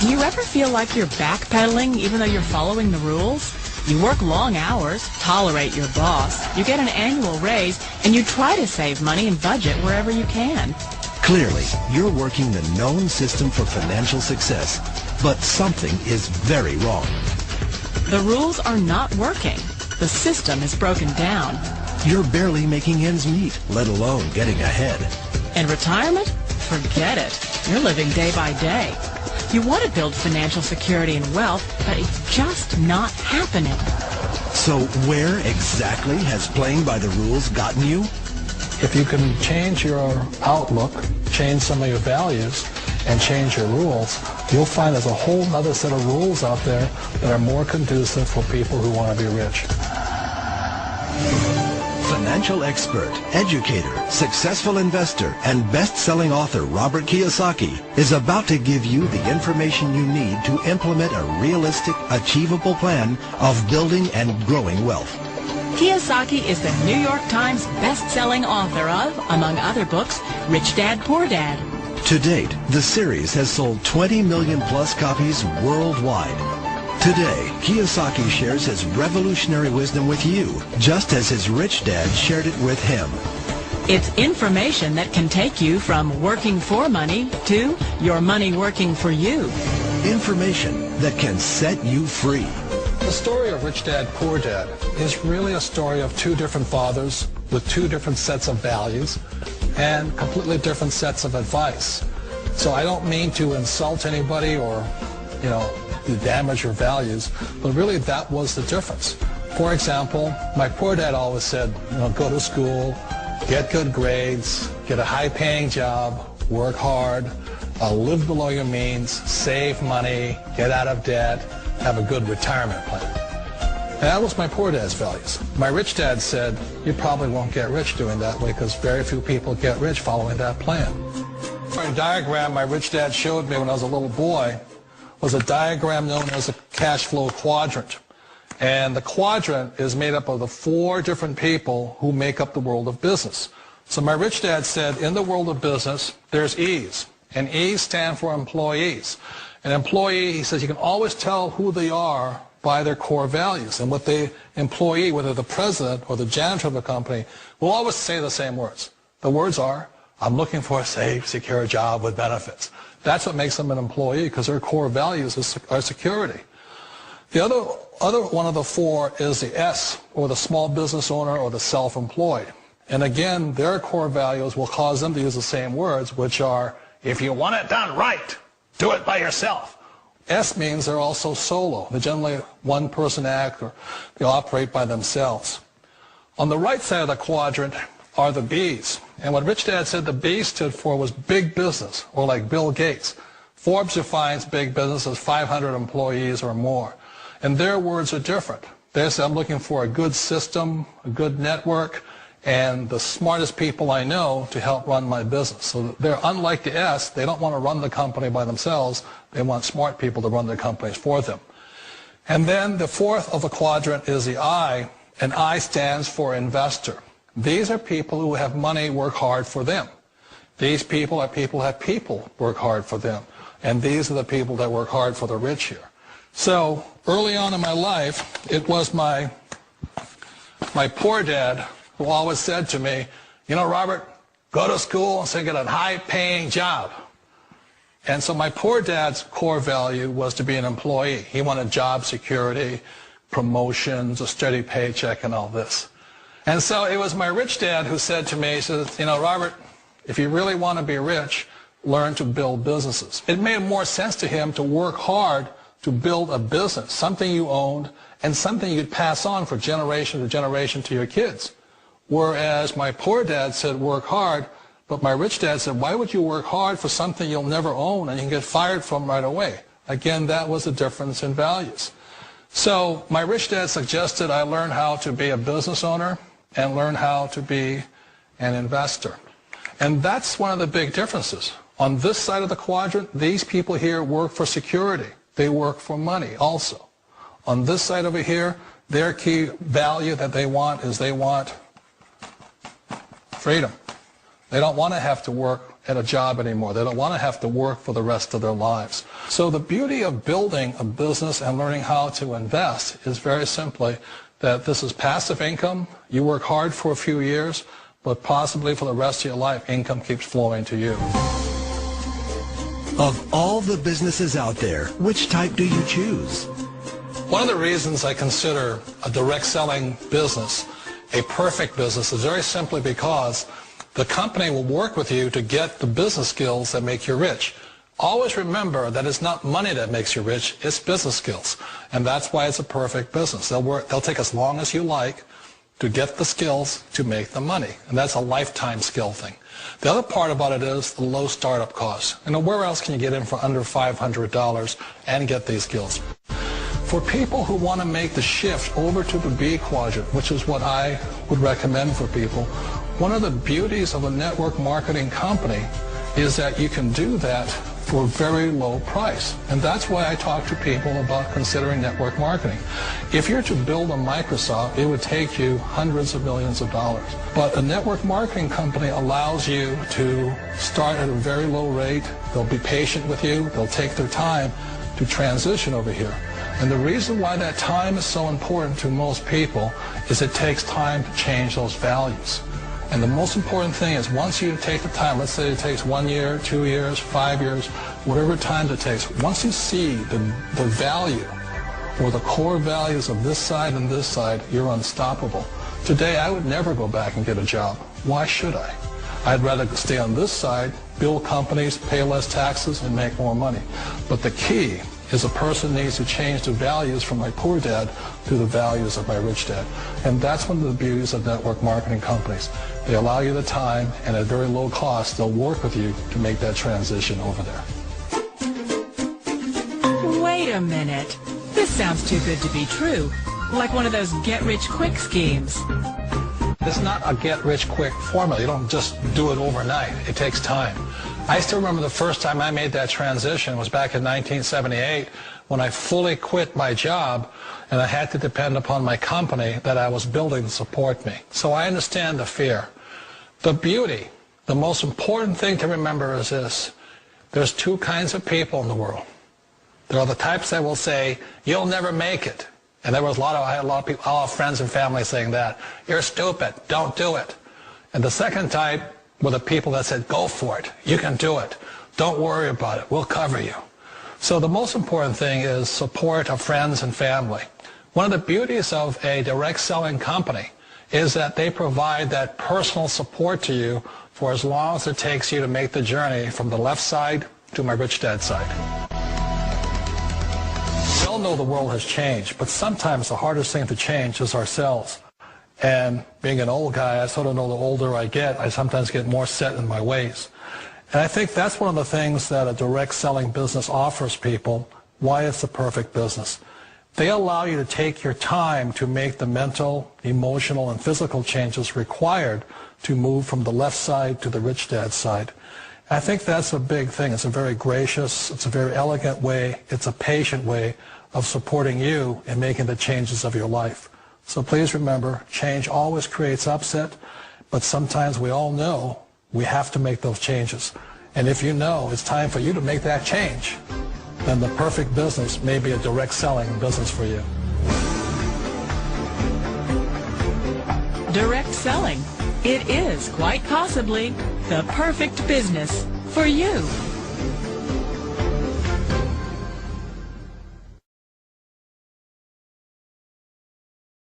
Do you ever feel like you're backpedaling even though you're following the rules? You work long hours, tolerate your boss, you get an annual raise, and you try to save money and budget wherever you can. Clearly, you're working the known system for financial success, but something is very wrong. The rules are not working. The system is broken down. You're barely making ends meet, let alone getting ahead. And retirement? Forget it. You're living day by day. You want to build financial security and wealth, but it's just not happening. So where exactly has playing by the rules gotten you? If you can change your outlook, change some of your values, and change your rules, you'll find there's a whole other set of rules out there that are more conducive for people who want to be rich. Financial expert, educator, successful investor, and best-selling author Robert Kiyosaki is about to give you the information you need to implement a realistic, achievable plan of building and growing wealth. Kiyosaki is the New York Times best-selling author of, among other books, Rich Dad, Poor Dad. To date, the series has sold 20 million plus copies worldwide. Today, Kiyosaki shares his revolutionary wisdom with you, just as his rich dad shared it with him. It's information that can take you from working for money to your money working for you. Information that can set you free. The story of Rich Dad, Poor Dad is really a story of two different fathers with two different sets of values and completely different sets of advice. So I don't mean to insult anybody or, to damage your values, but really that was the difference. For example, my poor dad always said, go to school, get good grades, get a high-paying job, work hard, live below your means, save money, get out of debt, have a good retirement plan. And that was my poor dad's values. My rich dad said, you probably won't get rich doing that way because very few people get rich following that plan. A diagram my rich dad showed me when I was a little boy was a diagram known as a cash flow quadrant. And the quadrant is made up of the four different people who make up the world of business. So my rich dad said, in the world of business, there's E's. And E's stand for employees. An employee, he says, you can always tell who they are by their core values. And what the employee, whether the president or the janitor of the company, will always say the same words. The words are, I'm looking for a safe, secure job with benefits. That's what makes them an employee, because their core values are security. The other one of the four is the S, or the small business owner or the self-employed. And again, their core values will cause them to use the same words, which are, if you want it done right, do it by yourself. S means they're also solo. They're generally one-person act, or they operate by themselves. On the right side of the quadrant are the B's. And what Rich Dad said the B stood for was big business, or like Bill Gates. Forbes defines big business as 500 employees or more. And their words are different. They say, I'm looking for a good system, a good network, and the smartest people I know to help run my business. So they're unlike the S. They don't want to run the company by themselves. They want smart people to run their companies for them. And then the fourth of the quadrant is the I, and I stands for investor. These are people who have money work hard for them. These people are people who have people work hard for them. And these are the people that work hard for the rich here. So early on in my life, it was my poor dad who always said to me, Robert, go to school and get a high-paying job. And so my poor dad's core value was to be an employee. He wanted job security, promotions, a steady paycheck, and all this. And so it was my rich dad who said to me, he says, Robert, if you really want to be rich, learn to build businesses. It made more sense to him to work hard to build a business, something you owned, and something you'd pass on for generation to generation to your kids. Whereas my poor dad said work hard, but my rich dad said, why would you work hard for something you'll never own and you can get fired from right away? Again, that was a difference in values. So my rich dad suggested I learn how to be a business owner and learn how to be an investor. And that's one of the big differences. On this side of the quadrant, these people here work for security. They work for money also. On this side over here, their key value that they want is they want freedom. They don't want to have to work at a job anymore. They don't want to have to work for the rest of their lives. So the beauty of building a business and learning how to invest is very simply that this is passive income. You work hard for a few years, but possibly for the rest of your life, income keeps flowing to you. Of all the businesses out there, which type do you choose? One of the reasons I consider a direct selling business a perfect business is very simply because the company will work with you to get the business skills that make you rich. Always remember that it's not money that makes you rich, it's business skills. And that's why it's a perfect business. They'll take as long as you like to get the skills to make the money. And that's a lifetime skill thing. The other part about it is the low startup costs. You know, where else can you get in for under $500 and get these skills? For people who want to make the shift over to the B quadrant, which is what I would recommend for people, one of the beauties of a network marketing company is that you can do that for a very low price. And that's why I talk to people about considering network marketing. If you're to build a Microsoft, it would take you hundreds of millions of dollars. But a network marketing company allows you to start at a very low rate. They'll be patient with you. They'll take their time to transition over here. And the reason why that time is so important to most people is it takes time to change those values. And the most important thing is once you take the time, let's say it takes 1 year, 2 years, 5 years, whatever time it takes, once you see the value or the core values of this side and this side, you're unstoppable. Today, I would never go back and get a job. Why should I? I'd rather stay on this side, build companies, pay less taxes, and make more money. But the key is a person needs to change the values from my poor dad to the values of my rich dad. And that's one of the beauties of network marketing companies. They allow you the time, and at very low cost, they'll work with you to make that transition over there. Wait a minute. This sounds too good to be true. Like one of those get-rich-quick schemes. It's not a get-rich-quick formula. You don't just do it overnight. It takes time. I still remember the first time I made that transition was back in 1978 when I fully quit my job and I had to depend upon my company that I was building to support me. So I understand the fear. The beauty, the most important thing to remember is this. There's two kinds of people in the world. There are the types that will say, you'll never make it. And I had a lot of people, all friends and family saying that. You're stupid. Don't do it. And the second type were the people that said, go for it. You can do it. Don't worry about it. We'll cover you. So the most important thing is support of friends and family. One of the beauties of a direct selling company is that they provide that personal support to you for as long as it takes you to make the journey from the left side to my rich dad side. We all know the world has changed, but sometimes the hardest thing to change is ourselves. And being an old guy, I sort of know the older I get, I sometimes get more set in my ways. And I think that's one of the things that a direct selling business offers people, why it's the perfect business. They allow you to take your time to make the mental, emotional, and physical changes required to move from the left side to the rich dad side. I think that's a big thing. It's a very gracious, it's a very elegant way, it's a patient way of supporting you in making the changes of your life. So please remember, change always creates upset, but sometimes we all know we have to make those changes. And if you know it's time for you to make that change, then the perfect business may be a direct selling business for you. Direct selling. It is quite possibly the perfect business for you.